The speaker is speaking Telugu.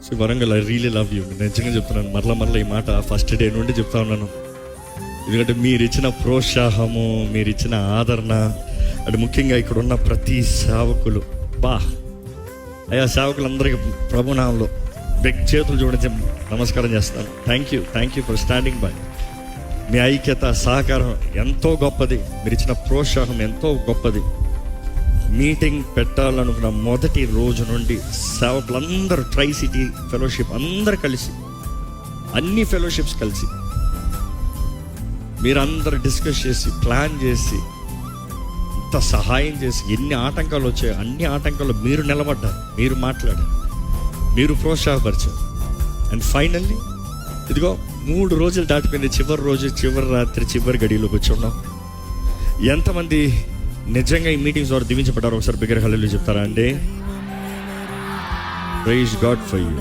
So Warangal, I really love you. నిజంగా చెప్తున్నాను, మరలా ఈ మాట ఫస్ట్ డే నుండి చెప్తా ఉన్నాను. ఎందుకంటే మీరు ఇచ్చిన ప్రోత్సాహము, మీరు ఇచ్చిన ఆదరణ, అంటే ముఖ్యంగా ఇక్కడ ఉన్న ప్రతి సేవకులు, అయ్యా సేవకులందరికీ ప్రభునామంలో చేతులు జోడించి నమస్కారం చేస్తాను. Thank you for standing by. మీ ఐక్యత, సహకారం ఎంతో గొప్పది. మీరు ఇచ్చిన ప్రోత్సాహం ఎంతో గొప్పది. మీటింగ్ పెట్టాలనుకున్న మొదటి రోజు నుండి సేవకులందరూ, ట్రై సిటీ ఫెలోషిప్ అందరు కలిసి, అన్ని ఫెలోషిప్స్ కలిసి మీరందరూ డిస్కస్ చేసి, ప్లాన్ చేసి, ఇంత సహాయం చేసి, ఎన్ని ఆటంకాలు వచ్చాయో అన్ని ఆటంకాలు మీరు నిలబడ్డారు, మీరు మాట్లాడారు, మీరు ప్రోత్సాహపరిచారు. అండ్ ఫైనల్లీ ఇదిగో 3 రోజులు దాటిపోయింది. చివరి రోజు, చివరి రాత్రి, చివరి గడిలో కూర్చున్నాం. ఎంతమంది నిజంగా ఈ మీటింగ్స్ ద్వారా దీవించబడ్డారు? ఒకసారి బిగ్గరగా హల్లెలూయా చెప్తారా అండి? Praise God for you.